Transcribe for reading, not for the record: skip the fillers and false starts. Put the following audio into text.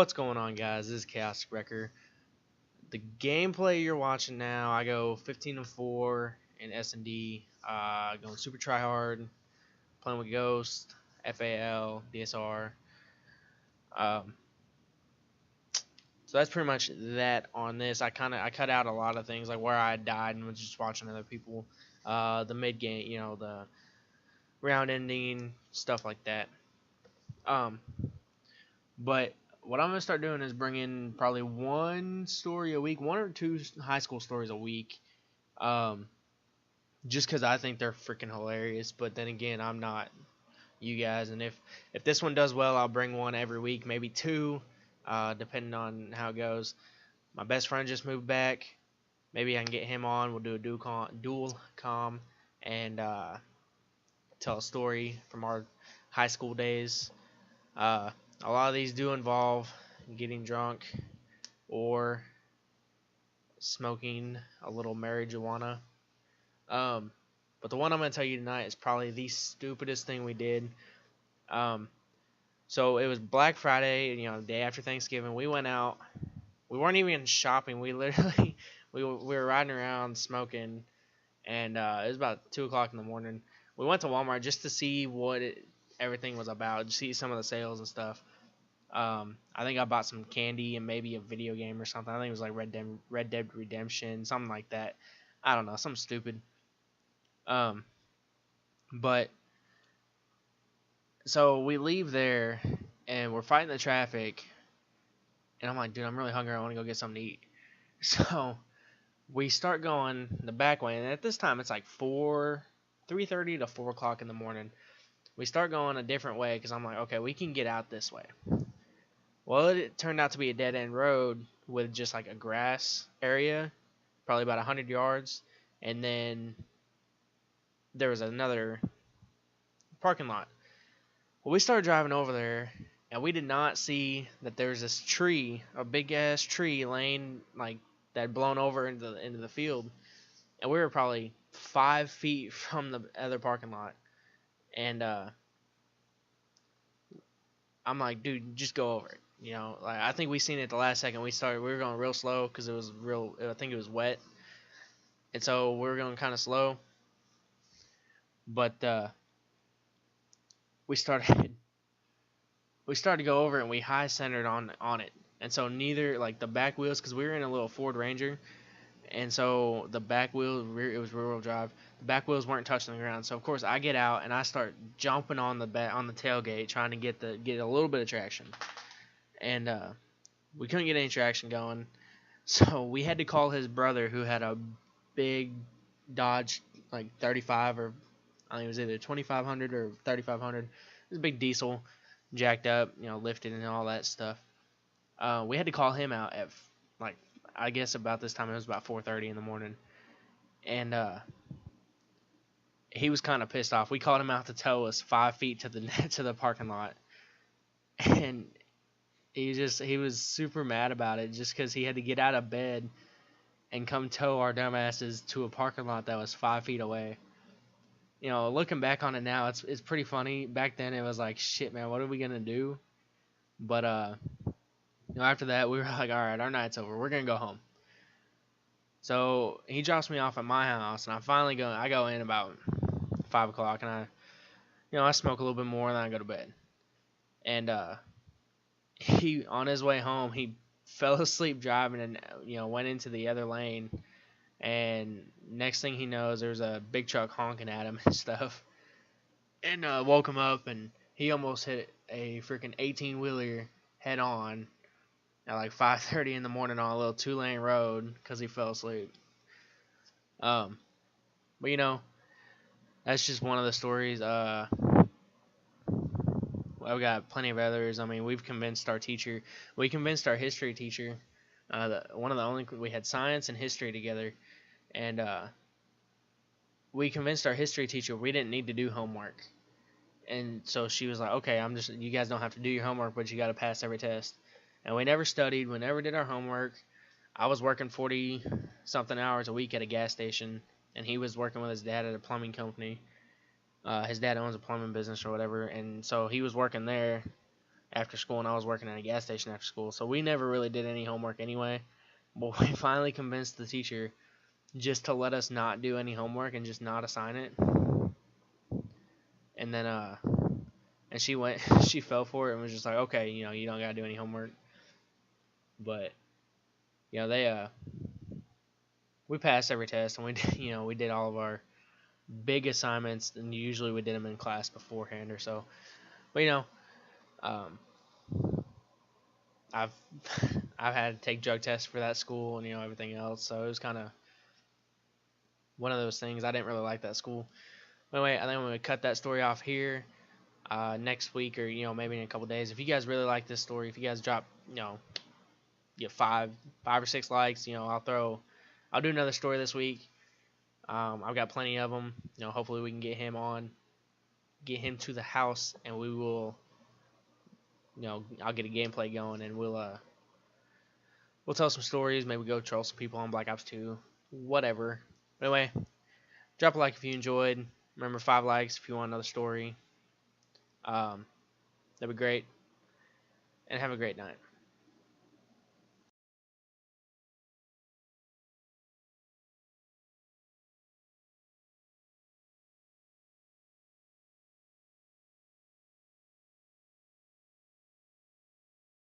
What's going on, guys? This is Chaos Wrecker. The gameplay you're watching now, I go 15-4 in S&D, going super tryhard, playing with Ghost, FAL, DSR. Um, so that's pretty much that on this. I cut out a lot of things like where I died and was just watching other people, the mid game, the round ending stuff like that. But what I'm gonna start doing is bringing probably one story a week, one or two high school stories a week, um, just because I think they're freaking hilarious. But then again, I'm not you guys, and if this one does well, I'll bring one every week, maybe two, depending on how it goes. My best friend just moved back. Maybe I can get him on. We'll do a dual com and tell a story from our high school days. A lot of these do involve getting drunk or smoking a little marijuana. But the one I'm going to tell you tonight is probably the stupidest thing we did. So it was Black Friday, the day after Thanksgiving. We went out. We weren't even shopping. We literally we were riding around smoking, and it was about 2 o'clock in the morning. We went to Walmart just to see what everything was about, to see some of the sales and stuff. I think I bought some candy and maybe a video game or something. I think it was like Red Dead Redemption, something like that. I don't know, something stupid. But so we leave there and we're fighting the traffic, and I'm like, dude, I'm really hungry. I want to go get something to eat. So we start going the back way, and at this time it's like 3:30 to 4 o'clock in the morning. We start going a different way because I'm like, okay, we can get out this way. Well, it turned out to be a dead-end road with just like a grass area, probably about 100 yards, and then there was another parking lot. Well, we started driving over there, and we did not see that there was this tree, a big-ass tree laying like that had blown over into the field, and we were probably 5 feet from the other parking lot, and I'm like, dude, just go over it. Like I think we seen it the last second we started. We were going real slow because it was real. I think it was wet, and so we were going kind of slow. But we started to go over it, and we high centered on it. And so neither like the back wheels, because we were in a little Ford Ranger, and so the back wheels, it was rear wheel drive. The back wheels weren't touching the ground. So of course I get out and I start jumping on the tailgate, trying to get a little bit of traction. And we couldn't get any traction going, so we had to call his brother, who had a big Dodge like 35, or I think it was either 2500 or 3500. It was a big diesel, jacked up, lifted and all that stuff. We had to call him out at like, I guess about this time. It was about 4:30 in the morning, and he was kind of pissed off. We called him out to tow us 5 feet to the parking lot, and he was super mad about it just because he had to get out of bed and come tow our dumbasses to a parking lot that was 5 feet away. Looking back on it now, it's pretty funny. Back then it was like, shit, man, what are we gonna do? But after that we were like, all right, our night's over. We're gonna go home. So he drops me off at my house, and I go in about 5 o'clock, and I smoke a little bit more, and then I go to bed. And he, on his way home, he fell asleep driving and went into the other lane, and next thing he knows, there's a big truck honking at him and stuff, and woke him up, and he almost hit a freaking 18-wheeler head on at like 5:30 in the morning on a little 2-lane road because he fell asleep. But that's just one of the stories. I've got plenty of others. I mean, we convinced our history teacher, we had science and history together, and we convinced our history teacher we didn't need to do homework. And so she was like, okay, you guys don't have to do your homework, but you got to pass every test. And we never studied, we never did our homework. I was working 40-something hours a week at a gas station, and he was working with his dad at a plumbing company. His dad owns a plumbing business or whatever, and so he was working there, after school, and I was working at a gas station after school, so we never really did any homework anyway. But we finally convinced the teacher just to let us not do any homework and just not assign it. And then and she went, she fell for it and was just like, okay, you know, you don't gotta do any homework. But you know, we passed every test, and we did, you know, we did all of our big assignments, and usually we did them in class beforehand or so. But you know, um, I've I've had to take drug tests for that school and you know everything else, so it was kind of one of those things. I didn't really like that school. Anyway, I think I'm gonna cut that story off here. Next week, or you know, maybe in a couple days. If you guys really like this story, if you guys drop, you know, get five or six likes, you know, I'll do another story this week. I've got plenty of them. You know, hopefully we can get him on, get him to the house, and we will, you know, I'll get a gameplay going, and we'll tell some stories. Maybe go troll some people on Black Ops 2, whatever. But anyway, drop a like if you enjoyed. Remember, 5 likes if you want another story. That'd be great. And have a great night.